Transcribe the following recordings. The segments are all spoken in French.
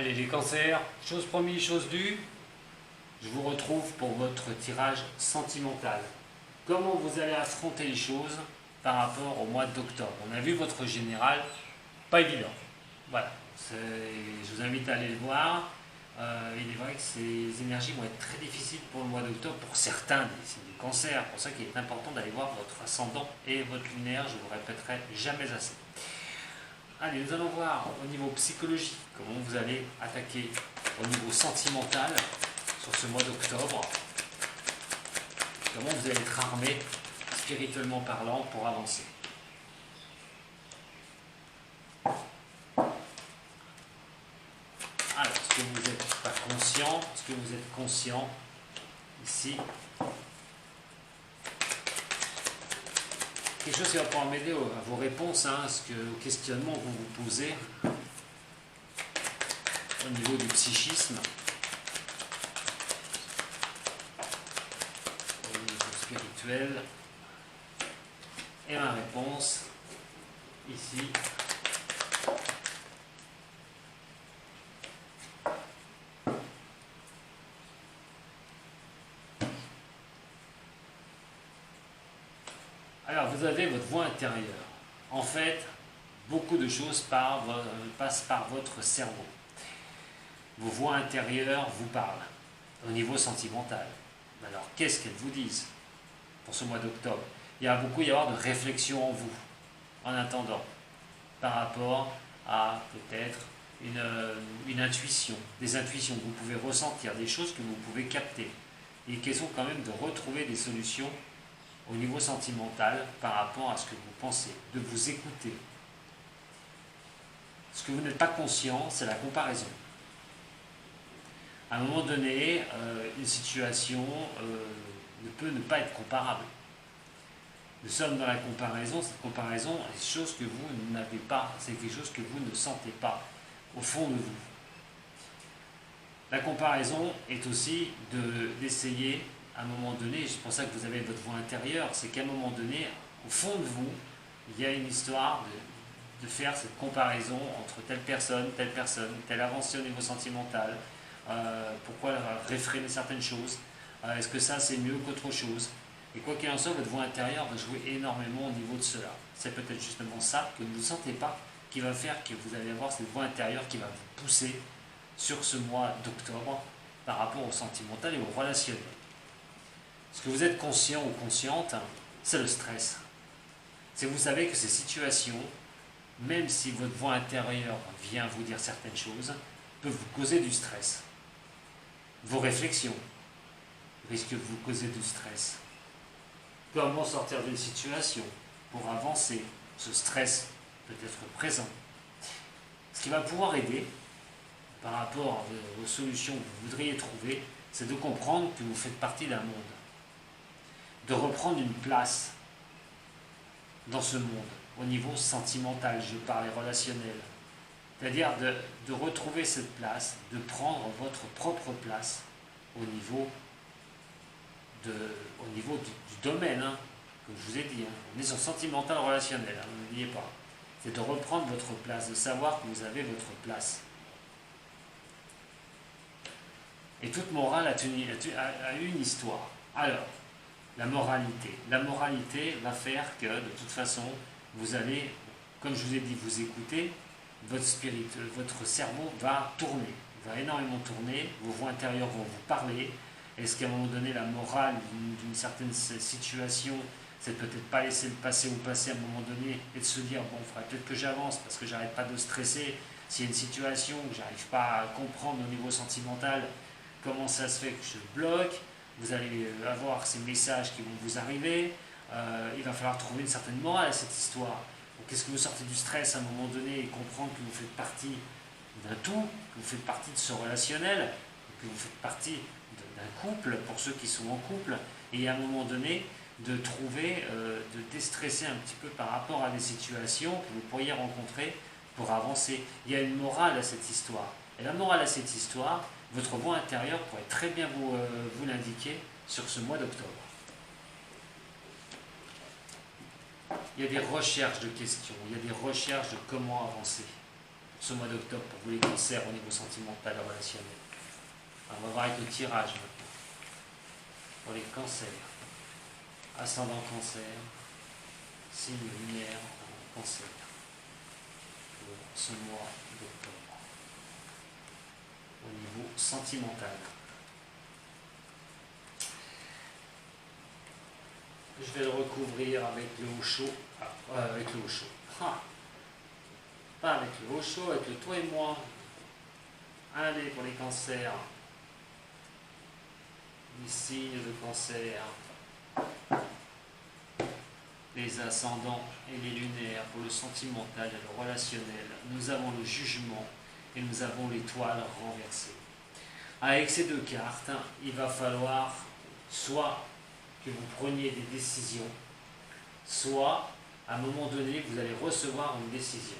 Allez les cancers, chose promise, chose due, je vous retrouve pour votre tirage sentimental. Comment vous allez affronter les choses par rapport au mois d'octobre? On a vu votre général, pas évident. Voilà, je vous invite à aller le voir. Il est vrai que ces énergies vont être très difficiles pour le mois d'octobre, pour certains des cancers. C'est pour ça qu'il est important d'aller voir votre ascendant et votre lunaire, je vous répéterai jamais assez. Allez, nous allons voir au niveau psychologique comment vous allez attaquer au niveau sentimental sur ce mois d'octobre. Comment vous allez être armé, spirituellement parlant, pour avancer. Alors, est-ce que vous n'êtes pas conscient? Est-ce que vous êtes conscient ici? Quelque chose qui va pouvoir m'aider à vos réponses, aux questionnements que vous vous posez au niveau du psychisme, au niveau spirituel. Et ma réponse, ici. Alors, vous avez votre voix intérieure. En fait, beaucoup de choses passent par votre cerveau. Vos voix intérieures vous parlent au niveau sentimental. Alors, qu'est-ce qu'elles vous disent pour ce mois d'octobre? Il va beaucoup y avoir de réflexion en vous, en attendant, par rapport à peut-être une intuition, des intuitions que vous pouvez ressentir, des choses que vous pouvez capter. Et question quand même de retrouver des solutions au niveau sentimental par rapport à ce que vous pensez, de vous écouter. Ce que vous n'êtes pas conscient, c'est la comparaison. À un moment donné, une situation ne peut ne pas être comparable. Nous sommes dans la comparaison, cette comparaison est quelque chose que vous n'avez pas, c'est quelque chose que vous ne sentez pas au fond de vous. La comparaison est aussi d'essayer à un moment donné, c'est pour ça que vous avez votre voix intérieure, c'est qu'à un moment donné, au fond de vous, il y a une histoire de faire cette comparaison entre telle personne, telle avancée au niveau sentimental, pourquoi réfréner certaines choses, est-ce que ça c'est mieux qu'autre chose? Et quoi qu'il en soit, votre voix intérieure va jouer énormément au niveau de cela. C'est peut-être justement ça que vous ne sentez pas qui va faire que vous allez avoir cette voix intérieure qui va vous pousser sur ce mois d'octobre par rapport au sentimental et au relationnel. Ce que vous êtes conscient ou consciente, c'est le stress. C'est que vous savez que ces situations, même si votre voix intérieure vient vous dire certaines choses, peuvent vous causer du stress. Vos réflexions risquent de vous causer du stress. Comment sortir d'une situation pour avancer? Ce stress peut être présent. Ce qui va pouvoir aider par rapport aux solutions que vous voudriez trouver, c'est de comprendre que vous faites partie d'un monde. De reprendre une place dans ce monde, au niveau sentimental, je parle et relationnel. C'est-à-dire de retrouver cette place, de prendre votre propre place au niveau du domaine, comme je vous ai dit. On est sur sentimental relationnel, n'oubliez pas. C'est de reprendre votre place, de savoir que vous avez votre place. Et toute morale a une histoire. Alors, la moralité. La moralité va faire que, de toute façon, vous allez, comme je vous ai dit, vous écouter, votre cerveau va tourner, va énormément tourner, vos voix intérieures vont vous parler. Est-ce qu'à un moment donné, la morale d'une certaine situation, c'est peut-être pas laisser le passé ou passer à un moment donné et de se dire, bon, il faudrait peut-être que j'avance parce que j'arrête pas de stresser. S'il y a une situation que j'arrive pas à comprendre au niveau sentimental, comment ça se fait que je bloque? Vous allez avoir ces messages qui vont vous arriver, il va falloir trouver une certaine morale à cette histoire. Est-ce que vous sortez du stress à un moment donné et comprendre que vous faites partie d'un tout, que vous faites partie de ce relationnel, que vous faites partie d'un couple, pour ceux qui sont en couple, et à un moment donné, de trouver, de déstresser un petit peu par rapport à des situations que vous pourriez rencontrer pour avancer. Il y a une morale à cette histoire. Et la morale à cette histoire, votre voix intérieure pourrait très bien vous l'indiquer sur ce mois d'octobre. Il y a des recherches de questions, il y a des recherches de comment avancer. ce mois d'octobre pour vous les cancers au niveau sentimental et relationnel. Alors, on va voir avec le tirage maintenant. Pour les cancers, ascendant cancer, signe lunaire cancer, pour ce mois d'octobre, au niveau sentimental. Je vais le recouvrir avec le haut chaud, avec le haut chaud, pas avec le haut chaud, avec le toi et moi. Allez, pour les cancers, les signes de cancer, les ascendants et les lunaires, pour le sentimental et le relationnel, nous avons le jugement et nous avons l'étoile renversée. Avec ces deux cartes, il va falloir soit que vous preniez des décisions, soit à un moment donné vous allez recevoir une décision.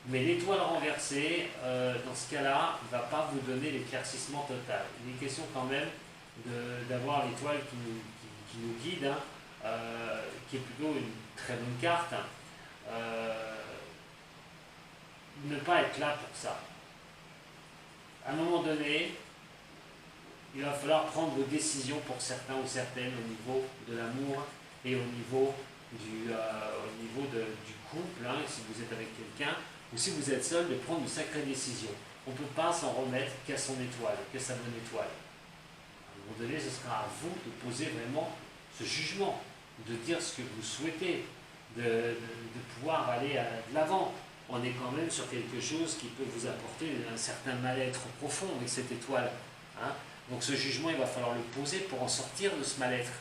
Mais l'étoile renversée, dans ce cas-là, ne va pas vous donner l'éclaircissement total. Il est question quand même d'avoir l'étoile qui nous guide, qui est plutôt une très bonne carte. Ne pas être là pour ça. À un moment donné, il va falloir prendre vos décisions pour certains ou certaines au niveau de l'amour et au niveau du couple, si vous êtes avec quelqu'un, ou si vous êtes seul, de prendre une sacrée décision. On ne peut pas s'en remettre qu'à son étoile, qu'à sa bonne étoile. À un moment donné, ce sera à vous de poser vraiment ce jugement, de dire ce que vous souhaitez, de pouvoir aller de l'avant. On est quand même sur quelque chose qui peut vous apporter un certain mal-être profond avec cette étoile. Donc ce jugement, il va falloir le poser pour en sortir de ce mal-être.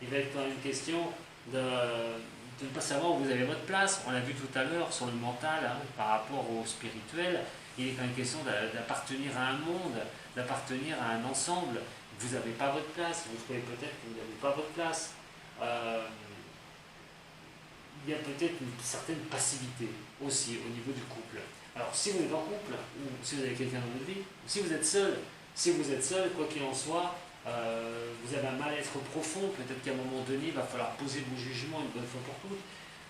Il va être quand même une question de ne pas savoir où vous avez votre place. On l'a vu tout à l'heure sur le mental, par rapport au spirituel. Il est quand même question d'appartenir à un monde, d'appartenir à un ensemble. Vous n'avez pas votre place, vous trouvez peut-être que vous n'avez pas votre place. Il y a peut-être une certaine passivité aussi au niveau du couple. Alors si vous êtes en couple, ou si vous avez quelqu'un dans votre vie, ou si vous êtes seul, quoi qu'il en soit, vous avez un mal-être profond, peut-être qu'à un moment donné, il va falloir poser vos jugements une bonne fois pour toutes,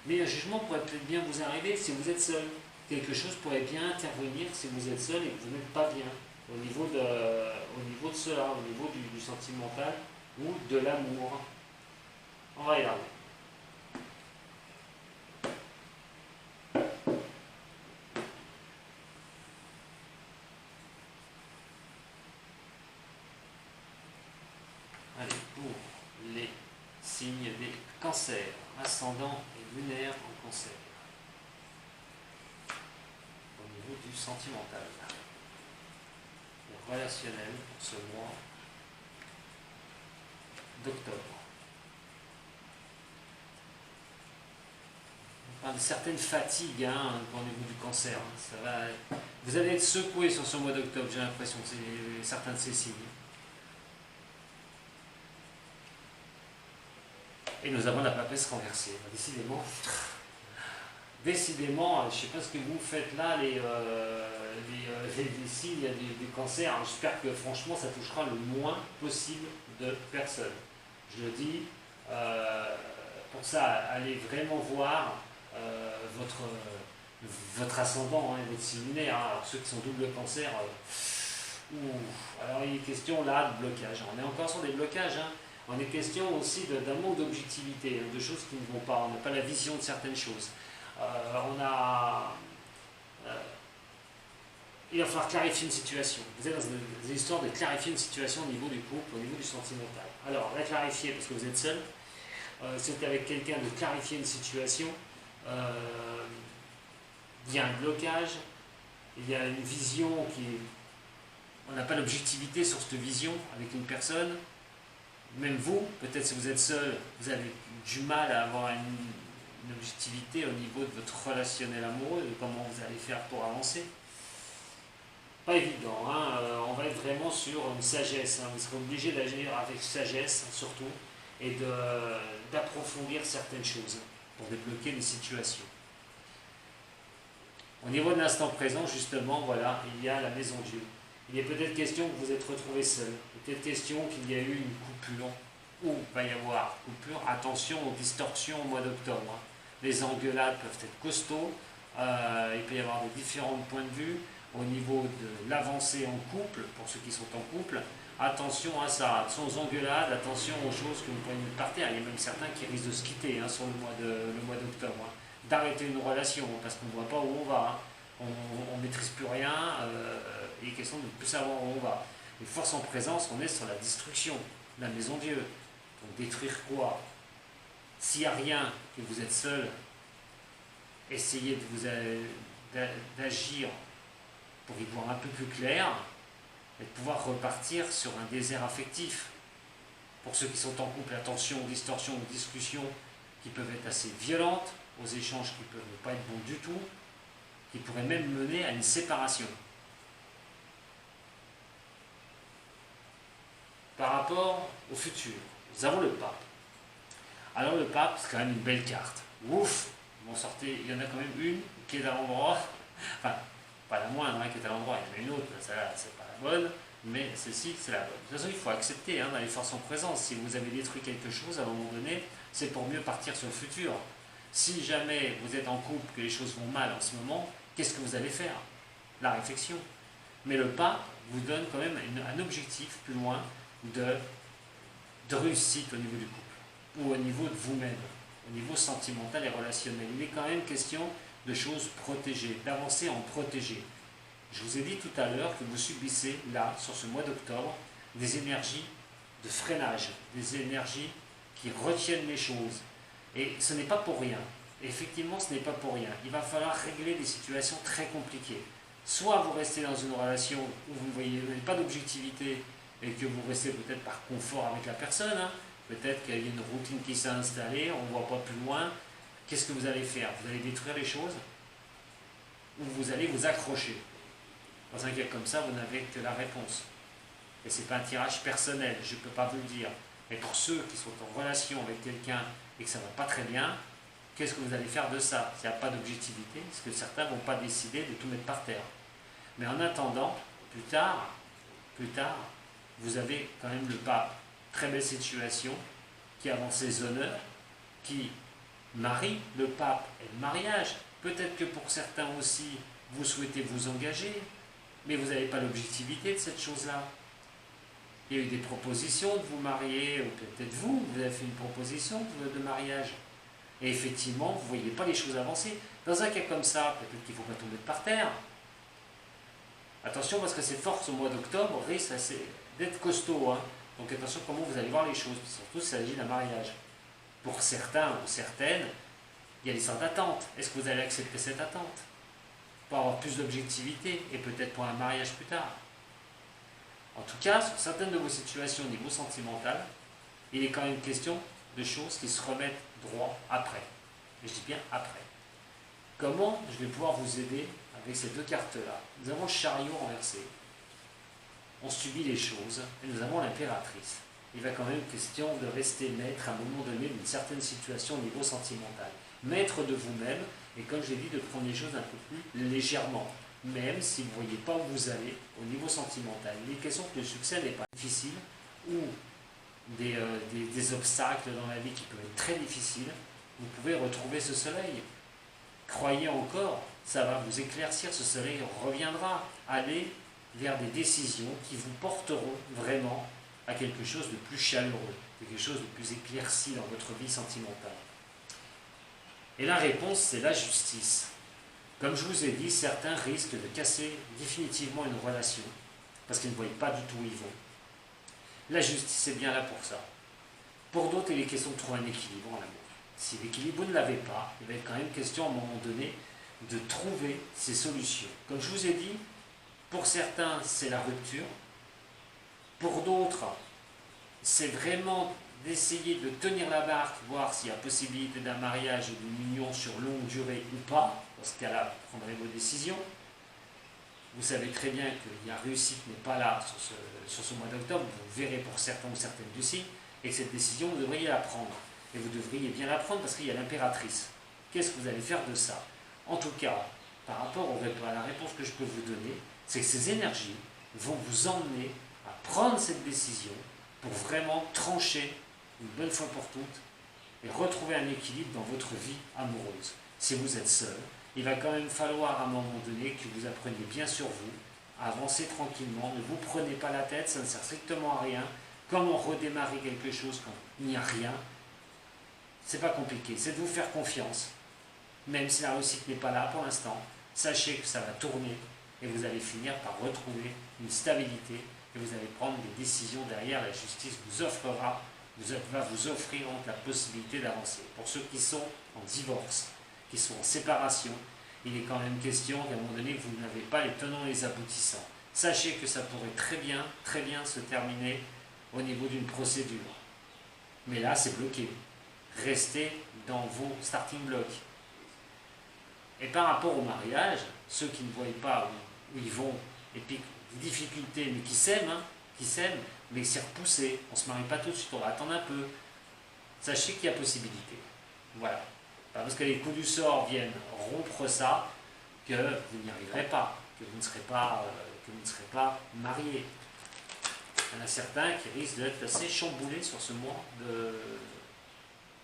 mais un jugement pourrait peut-être bien vous arriver si vous êtes seul. Quelque chose pourrait bien intervenir si vous êtes seul et que vous n'êtes pas bien, au niveau de cela, au niveau du sentimental ou de l'amour. On va regarder. Allez, pour les signes des cancers, ascendant et lunaire en cancer, au niveau du sentimental, le relationnel pour ce mois d'octobre. On parle de certaines fatigues au niveau du cancer. Vous allez être secoué sur ce mois d'octobre, j'ai l'impression, c'est certains de ces signes. Et nous avons la papesse renversée. Décidément, je ne sais pas ce que vous faites là, les signes, il y a des cancers. J'espère que franchement, ça touchera le moins possible de personnes. Je le dis, pour ça, allez vraiment voir votre ascendant, votre signe lunaire. Alors, ceux qui sont double cancer, alors il est question là de blocage. On est encore sur des blocages. On est question aussi d'un manque d'objectivité, de choses qui ne vont pas. On n'a pas la vision de certaines choses. Il va falloir clarifier une situation. Vous êtes dans des histoires de clarifier une situation au niveau du couple, au niveau du sentimental. Alors, la clarifier parce que vous êtes seul. C'est avec quelqu'un de clarifier une situation. Il y a un blocage. Il y a une vision on n'a pas l'objectivité sur cette vision avec une personne. Même vous, peut-être si vous êtes seul, vous avez du mal à avoir une objectivité au niveau de votre relationnel amoureux, de comment vous allez faire pour avancer. Pas évident, on va être vraiment sur une sagesse, vous serez obligé d'agir avec sagesse surtout, et d'approfondir certaines choses pour débloquer les situations. Au niveau de l'instant présent, justement, voilà, il y a la maison Dieu. Il est peut-être question que vous vous êtes retrouvé seul. Il est peut-être question qu'il y a eu une coupure. Ou il va y avoir coupure. Attention aux distorsions au mois d'octobre. Les engueulades peuvent être costauds. Il peut y avoir des différents points de vue au niveau de l'avancée en couple, pour ceux qui sont en couple. Attention à ça, attention aux engueulades, attention aux choses que vous pouvez mettre par terre. Il y a même certains qui risquent de se quitter sur le mois d'octobre, d'arrêter une relation parce qu'on ne voit pas où on va, on ne maîtrise plus rien, il est question de ne plus savoir où on va. Et force en présence, on est sur la destruction de la maison Dieu. Donc détruire quoi? S'il n'y a rien, que vous êtes seul, essayez d'agir pour y voir un peu plus clair et de pouvoir repartir sur un désert affectif. Pour ceux qui sont en couple, attention aux distorsions, aux discussions qui peuvent être assez violentes, aux échanges qui peuvent ne pas être bons du tout, qui pourraient même mener à une séparation. Par rapport au futur, nous avons le pape. Alors le pape, c'est quand même une belle carte. Ouf, il y en a quand même une qui est à l'endroit, enfin, pas la moindre qui est à l'endroit, il y en a une autre, celle-là, c'est pas la bonne, mais celle-ci, c'est la bonne. De toute façon, il faut accepter dans les forces en présence. Si vous avez détruit quelque chose, à un moment donné, c'est pour mieux partir sur le futur. Si jamais vous êtes en couple, que les choses vont mal en ce moment, qu'est-ce que vous allez faire? La réflexion. Mais le pape vous donne quand même un objectif plus loin de réussite au niveau du couple, ou au niveau de vous-même, au niveau sentimental et relationnel. Il est quand même question de choses protégées, d'avancer en protégé. Je vous ai dit tout à l'heure que vous subissez là, sur ce mois d'octobre, des énergies de freinage, des énergies qui retiennent les choses. Et ce n'est pas pour rien. Effectivement, ce n'est pas pour rien. Il va falloir régler des situations très compliquées. Soit vous restez dans une relation où vous n'avez pas d'objectivité et que vous restez peut-être par confort avec la personne, peut-être qu'il y a une routine qui s'est installée, on ne voit pas plus loin. Qu'est-ce que vous allez faire? Vous allez détruire les choses ou vous allez vous accrocher? Dans un cas comme ça, vous n'avez que la réponse. Et ce n'est pas un tirage personnel, je ne peux pas vous le dire. Mais pour ceux qui sont en relation avec quelqu'un et que ça ne va pas très bien, qu'est-ce que vous allez faire de ça? S'il n'y a pas d'objectivité, parce que certains ne vont pas décider de tout mettre par terre. Mais en attendant, plus tard, vous avez quand même le pape. Très belle situation, qui avance ses honneurs, qui marie le pape et le mariage. Peut-être que pour certains aussi, vous souhaitez vous engager, mais vous n'avez pas l'objectivité de cette chose-là. Il y a eu des propositions de vous marier, ou peut-être vous avez fait une proposition de mariage. Et effectivement, vous ne voyez pas les choses avancer. Dans un cas comme ça, peut-être qu'il ne faut pas tomber par terre. Attention, parce que ces forces au mois d'octobre risquent d'être costauds. Donc attention comment vous allez voir les choses, surtout s'il s'agit d'un mariage. Pour certains ou certaines, il y a des sortes d'attentes. Est-ce que vous allez accepter cette attente? Pour avoir plus d'objectivité et peut-être pour un mariage plus tard. En tout cas, sur certaines de vos situations au niveau sentimental, il est quand même question de choses qui se remettent droit après. Et je dis bien après. Comment je vais pouvoir vous aider avec ces deux cartes-là? Nous avons le chariot renversé. On subit les choses et nous avons l'impératrice. Il va quand même question de rester maître à un moment donné d'une certaine situation au niveau sentimental. Maître de vous-même et comme je l'ai dit, de prendre les choses un peu plus légèrement. Même si vous ne voyez pas où vous allez au niveau sentimental. Il est question que le succès n'est pas difficile ou des obstacles dans la vie qui peuvent être très difficiles. Vous pouvez retrouver ce soleil. Croyez encore, ça va vous éclaircir, ce soleil reviendra. Allez vers des décisions qui vous porteront vraiment à quelque chose de plus chaleureux, quelque chose de plus éclairci dans votre vie sentimentale. Et la réponse, c'est la justice. Comme je vous ai dit, certains risquent de casser définitivement une relation parce qu'ils ne voient pas du tout où ils vont. La justice est bien là pour ça. Pour d'autres, il est question de trouver un équilibre en amour. Si l'équilibre, vous ne l'avez pas, il va être quand même question à un moment donné de trouver ces solutions. Comme je vous ai dit, pour certains, c'est la rupture. Pour d'autres, c'est vraiment d'essayer de tenir la barque, voir s'il y a possibilité d'un mariage ou d'une union sur longue durée ou pas. Dans ce cas-là, vous prendrez vos décisions. Vous savez très bien que la réussite n'est pas là sur ce mois d'octobre. Vous verrez pour certains ou certaines du signe. Et que cette décision, vous devriez la prendre. Et vous devriez bien la prendre parce qu'il y a l'impératrice. Qu'est-ce que vous allez faire de ça? En tout cas, par rapport à la réponse que je peux vous donner, c'est que ces énergies vont vous emmener à prendre cette décision pour vraiment trancher une bonne fois pour toutes et retrouver un équilibre dans votre vie amoureuse. Si vous êtes seul, il va quand même falloir à un moment donné que vous appreniez bien sur vous, à avancer tranquillement, ne vous prenez pas la tête, ça ne sert strictement à rien. Comment redémarrer quelque chose quand il n'y a rien, c'est pas compliqué, c'est de vous faire confiance, même si la réussite n'est pas là pour l'instant. Sachez que ça va tourner et vous allez finir par retrouver une stabilité et vous allez prendre des décisions derrière. La justice vous offrira, va vous offrir la possibilité d'avancer. Pour ceux qui sont en divorce, qui sont en séparation, il est quand même question qu'à un moment donné, vous n'avez pas les tenants et les aboutissants. Sachez que ça pourrait très bien se terminer au niveau d'une procédure. Mais là, c'est bloqué. Restez dans vos starting blocks. Et par rapport au mariage, ceux qui ne voient pas où ils vont, et puis des difficultés, mais qui s'aiment, mais c'est repoussé. On ne se marie pas tout de suite, on va attendre un peu. Sachez qu'il y a possibilité. Voilà. Pas parce que les coups du sort viennent rompre ça, que vous n'y arriverez pas, que vous ne serez pas mariés. Il y en a certains qui risquent d'être assez chamboulés sur ce mois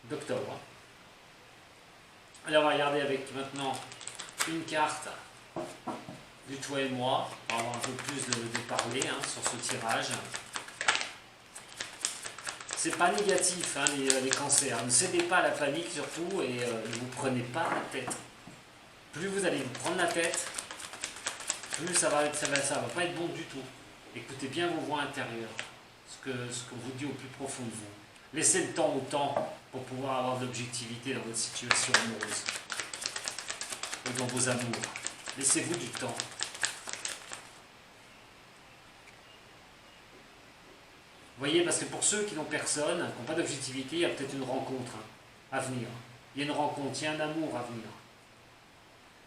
d'octobre. Alors on va regarder avec maintenant une carte du toi et moi, pour avoir un peu plus de parler sur ce tirage. C'est pas négatif les cancers, ne cédez pas à la panique surtout et ne vous prenez pas la tête. Plus vous allez vous prendre la tête, plus ça va pas être bon du tout. Écoutez bien vos voix intérieures, ce qu'on vous dit au plus profond de vous. Laissez le temps au temps pour pouvoir avoir de l'objectivité dans votre situation amoureuse ou dans vos amours. Laissez-vous du temps. Vous voyez, parce que pour ceux qui n'ont personne, qui n'ont pas d'objectivité, il y a peut-être une rencontre à venir. Il y a une rencontre, il y a un amour à venir.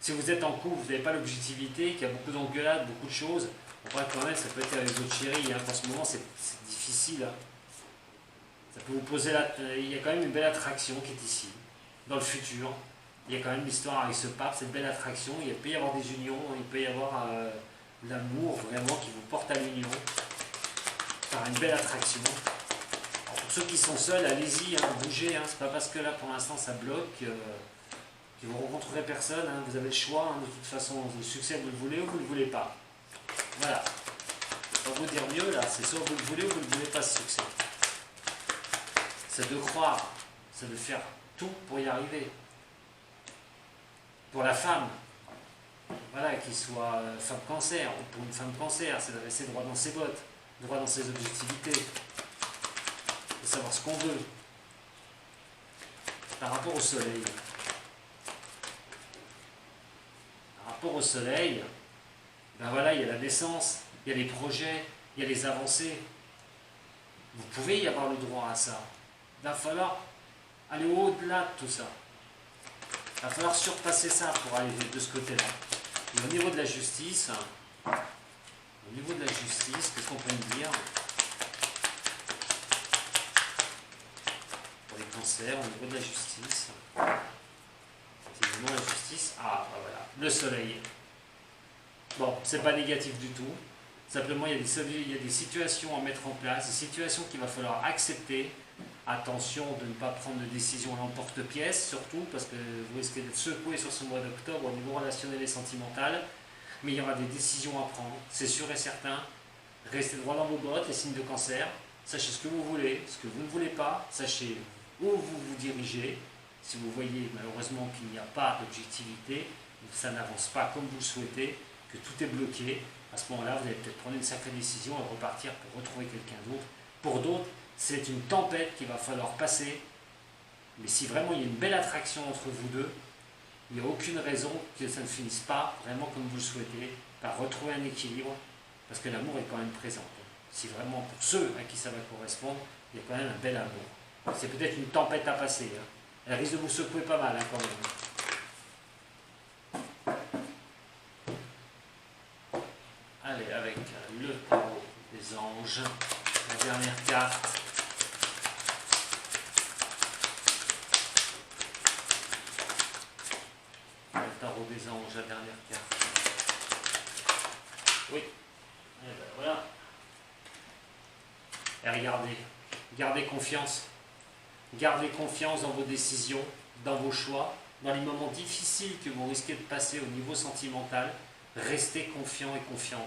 Si vous êtes en couple, vous n'avez pas l'objectivité, qu'il y a beaucoup d'engueulades, beaucoup de choses, on voit quand même, ça peut être avec votre chérie, en ce moment c'est difficile. Ça peut vous poser il y a quand même une belle attraction qui est ici, dans le futur. Il y a quand même l'histoire avec ce pape, cette belle attraction. Il peut y avoir des unions, il peut y avoir l'amour vraiment qui vous porte à l'union par une belle attraction. Alors pour ceux qui sont seuls, allez-y, bougez. C'est pas parce que là pour l'instant ça bloque que vous ne rencontrerez personne. Vous avez le choix. De toute façon, le succès vous le voulez ou vous ne le voulez pas. Voilà. Je ne vais pas vous dire mieux là. C'est soit vous le voulez ou vous ne voulez pas ce succès. C'est de croire, c'est de faire tout pour y arriver. Pour la femme, voilà, qu'il soit femme cancer, ou pour une femme cancer, c'est de rester droit dans ses bottes, droit dans ses objectivités, de savoir ce qu'on veut. Par rapport au soleil. Par rapport au soleil, ben voilà, il y a la naissance, il y a les projets, il y a les avancées. Vous pouvez y avoir le droit à ça. Il va falloir aller au-delà de tout ça. Il va falloir surpasser ça pour aller de ce côté-là. Et au niveau de la justice, qu'est-ce qu'on peut me dire pour les cancers, au niveau de la justice, effectivement la justice, voilà, le soleil. Bon, c'est pas négatif du tout. Simplement, il y a des situations à mettre en place, des situations qu'il va falloir accepter. Attention de ne pas prendre de décision à l'emporte-pièce, surtout parce que vous risquez d'être secoué sur ce mois d'octobre au niveau relationnel et sentimental. Mais il y aura des décisions à prendre, c'est sûr et certain. Restez droit dans vos bottes, les signes de cancer. Sachez ce que vous voulez, ce que vous ne voulez pas. Sachez où vous vous dirigez. Si vous voyez malheureusement qu'il n'y a pas d'objectivité, ça n'avance pas comme vous le souhaitez, que tout est bloqué, à ce moment-là, vous allez peut-être prendre une sacrée décision et repartir pour retrouver quelqu'un d'autre. Pour d'autres, c'est une tempête qu'il va falloir passer. Mais si vraiment il y a une belle attraction entre vous deux, il n'y a aucune raison que ça ne finisse pas vraiment comme vous le souhaitez, par retrouver un équilibre, parce que l'amour est quand même présent. Si vraiment pour ceux à qui ça va correspondre, il y a quand même un bel amour. C'est peut-être une tempête à passer. Elle risque de vous secouer pas mal quand même. Allez, avec le tarot des anges, la dernière carte. Le tarot des anges, la dernière carte. Oui. Et ben voilà. Et regardez, gardez confiance. Gardez confiance dans vos décisions, dans vos choix. dans les moments difficiles que vous risquez de passer au niveau sentimental, restez confiant et confiante.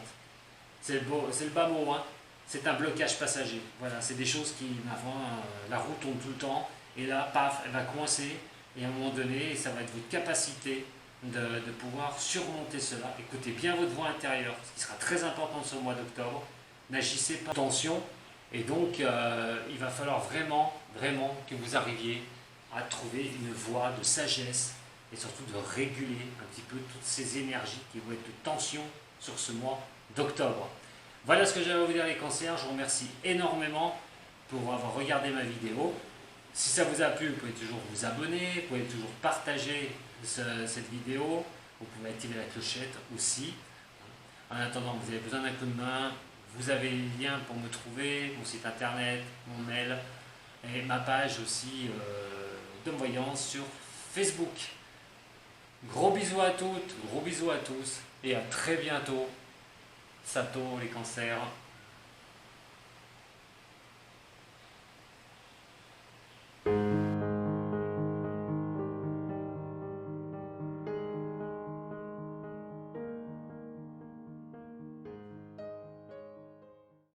C'est le bas mot, hein. C'est un blocage passager. Voilà, c'est des choses qui, la roue tourne tout le temps, et là, paf, elle va coincer, et à un moment donné, ça va être votre capacité de pouvoir surmonter cela. Écoutez bien votre voix intérieure, ce qui sera très important ce mois d'octobre. N'agissez pas en tension, et donc il va falloir vraiment, vraiment que vous arriviez à trouver une voie de sagesse, et surtout de réguler un petit peu toutes ces énergies qui vont être de tension sur ce mois d'octobre. Voilà ce que j'avais à vous dire les cancers, je vous remercie énormément pour avoir regardé ma vidéo. Si ça vous a plu, vous pouvez toujours vous abonner, vous pouvez toujours partager cette vidéo, vous pouvez activer la clochette aussi. En attendant, vous avez besoin d'un coup de main, vous avez les liens pour me trouver, mon site internet, mon mail et ma page aussi de voyance sur Facebook. Gros bisous à toutes, gros bisous à tous et à très bientôt. Sato les cancers.